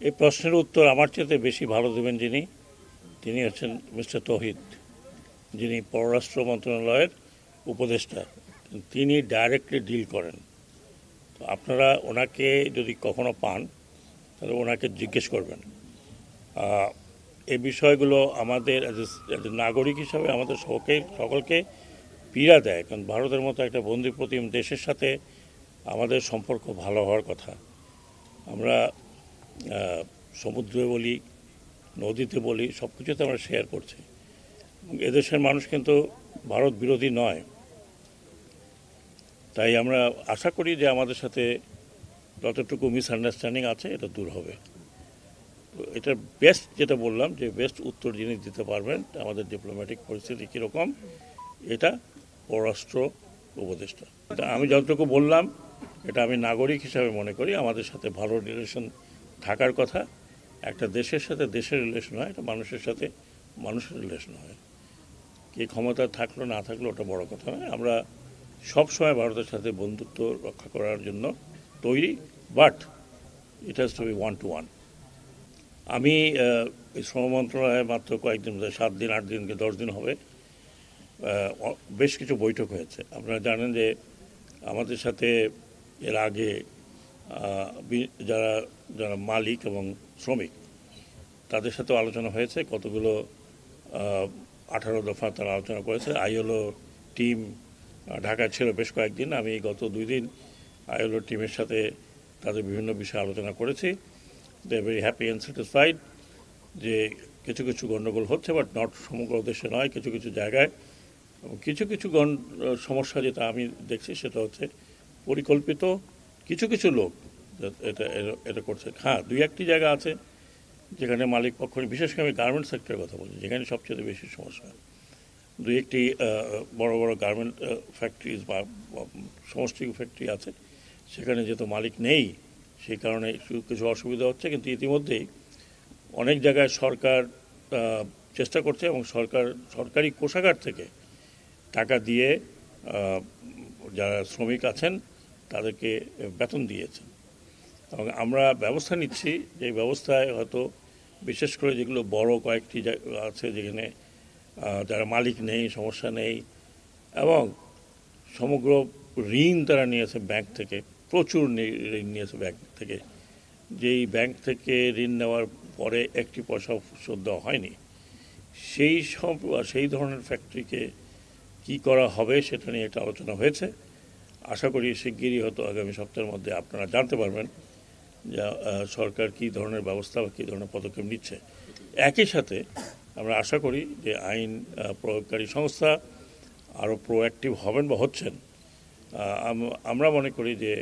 এই প্রশ্নের উত্তর আমার চেয়ে বেশি ভালো দেবেন তিনি হচ্ছেন মিস্টার তৌহিদ, যিনি পররাষ্ট্র মন্ত্রণালয়ের উপদেষ্টা। তিনি ডাইরেক্টলি ডিল করেন। তো আপনারা ওনাকে যদি কখনো পান তাহলে ওনাকে জিজ্ঞেস করবেন। এই বিষয়গুলো আমাদের নাগরিক হিসাবে আমাদের সকলকে পীড়া দেয়, কারণ ভারতের মতো একটা বন্দিপ্রতিম দেশের সাথে আমাদের সম্পর্ক ভালো হওয়ার কথা। আমরা সমুদ্রে বলি, নদীতে বলি, সব কিছুতে আমরা শেয়ার করছি। এদেশের মানুষ কিন্তু ভারত বিরোধী নয়। তাই আমরা আশা করি যে আমাদের সাথে যতটুকু মিসআন্ডারস্ট্যান্ডিং আছে এটা দূর হবে। তো এটার বেস্ট যেটা বললাম, যে বেস্ট উত্তর যিনি দিতে পারবেন আমাদের ডিপ্লোম্যাটিক পরিস্থিতি কীরকম, এটা পররাষ্ট্র উপদেষ্টা। আমি যতটুকু বললাম এটা আমি নাগরিক হিসাবে মনে করি আমাদের সাথে ভালো রিলেশন থাকার কথা। একটা দেশের সাথে দেশের রিলেশন হয়, এটা মানুষের সাথে মানুষের রিলেশন হয়। কে ক্ষমতা থাকলো না থাকলো ওটা বড় কথা নয়। আমরা সবসময় ভারতের সাথে বন্ধুত্ব রক্ষা করার জন্য তৈরি, but it has to be 1 to 1। আমি এই শ্রম মন্ত্রণালয়ে মাত্র কয়েকদিন, 7 দিন 8 দিন কি 10 দিন হবে, বেশ কিছু বৈঠক হয়েছে। আপনারা জানেন যে আমাদের সাথে এর আগে যারা যারা মালিক এবং শ্রমিক তাদের সাথেও আলোচনা হয়েছে। কতগুলো 18 দফা তারা আলোচনা করেছে। আইএলও টিম ঢাকায় ছিল বেশ কয়েকদিন। আমি গত 2 দিন আইএলও টিমের সাথে তাদের বিভিন্ন বিষয়ে আলোচনা করেছি। They are very happy and satisfied যে কিছু কিছু গণ্ডগোল হচ্ছে, বাট নট সমগ্র দেশে নয়, কিছু কিছু জায়গায়। এবং কিছু কিছু সমস্যা যেটা আমি দেখছি সেটা হচ্ছে পরিকল্পিত কিছু কিছু লোক এটা এটা করছে। হ্যাঁ, 2-1টি জায়গা আছে যেখানে মালিক পক্ষ, বিশেষ করে আমি গার্মেন্টস সেক্টরের কথা বলছি, যেখানে সবচেয়ে বেশি সমস্যা। 2-1টি বড় বড় গার্মেন্ট ফ্যাক্টরিজ বা সমষ্টি ফ্যাক্টরি আছে, সেখানে যেহেতু মালিক নেই সেই কারণে কিছু অসুবিধা হচ্ছে। কিন্তু ইতিমধ্যেই অনেক জায়গায় সরকার চেষ্টা করছে এবং সরকারি কোষাগার থেকে টাকা দিয়ে যারা শ্রমিক আছেন তাদেরকে বেতন দিয়েছেন। এবং আমরা ব্যবস্থা নিচ্ছি, যে ব্যবস্থায় হয়তো বিশেষ করে যেগুলো বড় কয়েকটি আছে যেখানে যারা মালিক নেই, সমস্যা নেই, এবং সমগ্র ঋণ তারা নিয়েছে ব্যাংক থেকে, প্রচুর ঋণ নিয়েছে ব্যাংক থেকে, যেই ব্যাংক থেকে ঋণ নেওয়ার পরে একটি পয়সা শোধ দেওয়া হয়নি, সেই ধরনের ফ্যাক্টরিকে কি করা হবে সেটা নিয়ে একটা আলোচনা হয়েছে। আশা করি শিগগিরই হয়তো আগামী সপ্তাহের মধ্যে আপনারা জানতে পারবেন যে সরকার কী ধরনের ব্যবস্থা বা কী ধরনের পদক্ষেপ নিচ্ছে। একই সাথে আমরা আশা করি যে আইন প্রয়োগকারী সংস্থা আরও প্রোঅ্যাক্টিভ হবেন বা হচ্ছেন। আমরা মনে করি যে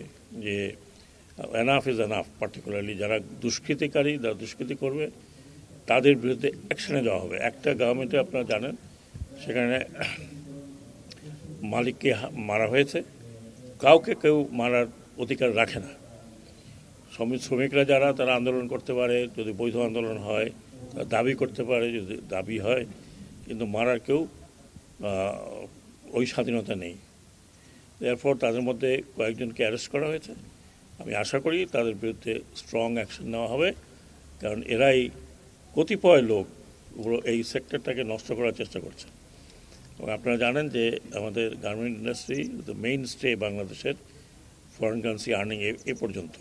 এনাফ ইজ এনাফ, পার্টিকুলারলি যারা দুষ্কৃতিকারী, যারা দুষ্কৃতি করবে তাদের বিরুদ্ধে অ্যাকশনে যাওয়া হবে। একটা গভর্নমেন্টে আপনারা জানেন সেখানে মালিককে মারা হয়েছে, কাউকে কেউ মারার অধিকার রাখে না। শ্রমিকরা যারা তারা আন্দোলন করতে পারে, যদি বৈধ আন্দোলন হয়, দাবি করতে পারে যদি দাবি হয়, কিন্তু মারার কেউ ওই স্বাধীনতা নেই। এরপর তাদের মধ্যে কয়েকজনকে অ্যারেস্ট করা হয়েছে। আমি আশা করি তাদের বিরুদ্ধে স্ট্রং অ্যাকশন নেওয়া হবে, কারণ এরাই কতিপয় লোক এই সেক্টরটাকে নষ্ট করার চেষ্টা করছে। এবং আপনারা জানেন যে আমাদের garment industry the main stay বাংলাদেশের ফরেন কারেন্সি আর্নিং এ পর্যন্ত।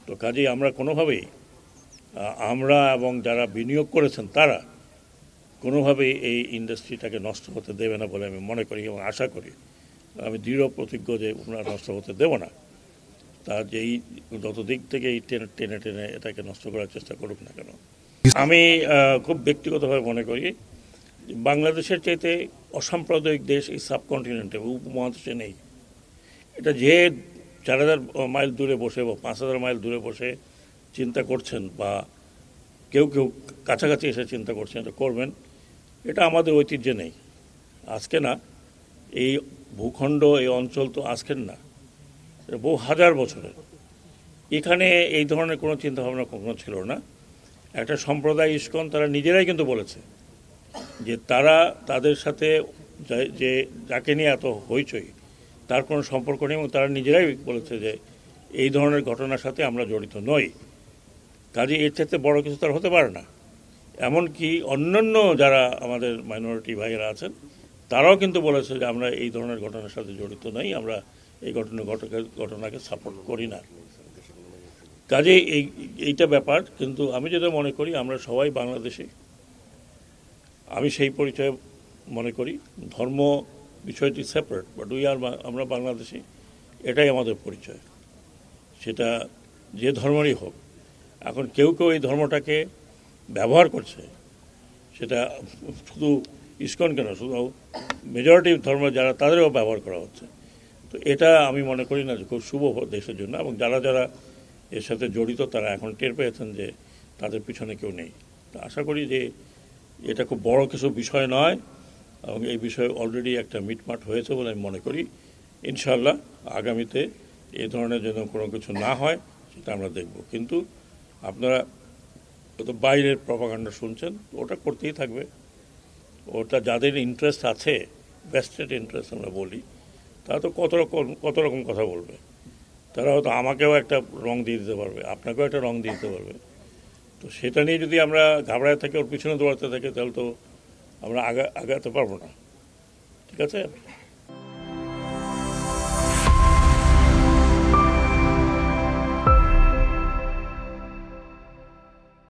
তো কাজেই আমরা কোনোভাবেই আমরা এবং যারা বিনিয়োগ করেছেন তারা কোনোভাবেই এই ইন্ডাস্ট্রিটাকে নষ্ট হতে দেবে না বলে আমি মনে করি এবং আশা করি। আমি দৃঢ় প্রতিজ্ঞ যে আমরা নষ্ট হতে দেব না। তা যেই যত দিক থেকে এই টেনে টেনে এটাকে নষ্ট করার চেষ্টা করুক না কেন। আমি খুব ব্যক্তিগতভাবে মনে করি বাংলাদেশের চাইতে অসাম্প্রদায়িক দেশ এই সাবকন্টিনেন্টে উপমহাদেশে নেই। এটা যে 4000 মাইল দূরে বসে বা 5000 মাইল দূরে বসে চিন্তা করছেন, বা কেউ কেউ কাছাকাছি এসে চিন্তা করছেন, এটা করবেন, এটা আমাদের ঐতিহ্যে নেই। আজকে না, এই ভূখণ্ড, এই অঞ্চল তো আজকের না, বহু হাজার বছরের। এখানে এই ধরনের কোনো চিন্তাভাবনা কখনো ছিল না। একটা সম্প্রদায় ইস্কন তারা নিজেরাই কিন্তু বলেছে যে তারা তাদের সাথে যে যাকে নিয়ে এত হইচই তার কোনো সম্পর্ক নেই, এবং তারা নিজেরাই বলেছে যে এই ধরনের ঘটনার সাথে আমরা জড়িত নই। কাজে এর চাইতে বড় কিছু তার হতে পারে না। এমনকি অন্যান্য যারা আমাদের মাইনরিটি ভাইয়েরা আছেন তারাও কিন্তু বলেছে যে আমরা এই ধরনের ঘটনার সাথে জড়িত নই, আমরা এই ঘটনাকে সাপোর্ট করি না। কাজে এইটা ব্যাপার। কিন্তু আমি যেটা মনে করি আমরা সবাই বাংলাদেশি, আমি সেই পরিচয় মনে করি। ধর্ম বিষয়টি সেপারেট, বাট আমরা বাংলাদেশি, এটাই আমাদের পরিচয়, সেটা যে ধর্মেরই হোক। এখন কেউ কেউ এই ধর্মটাকে ব্যবহার করছে, সেটা শুধু ইসকন কেন, শুধু মেজরিটি ধর্ম যারা তাদেরও ব্যবহার করা হচ্ছে। তো এটা আমি মনে করি না যে খুব শুভ দেশের জন্য। এবং যারা যারা এর সাথে জড়িত তারা এখন টের পেয়েছেন যে তাদের পিছনে কেউ নেই। তো আশা করি যে এটা খুব বড় কিছু বিষয় নয়, এবং এই বিষয়ে অলরেডি একটা মিটমাট হয়েছে বলে আমি মনে করি। ইনশাআল্লাহ আগামীতে এই ধরনের যেন কোনো কিছু না হয় সেটা আমরা দেখব। কিন্তু আপনারা তো বাইরের প্রপাগান্ডা শুনছেন, ওটা করতেই থাকবে। ওটা যাদের ইন্টারেস্ট আছে, ভেস্টেড ইন্টারেস্ট আমরা বলি, তারা তো কত রকম কথা বলবে। তারা হয়তো আমাকেও একটা রং দিয়ে দিতে পারবে, আপনাকেও একটা রং দিয়ে দিতে পারবে। তো সেটা নিয়ে যদি আমরা ঘাবড়ায় থাকি, ওর পিছনে দৌড়াতে থাকি, তাহলে তো আমরা আগাতে পারবো না। ঠিক আছে।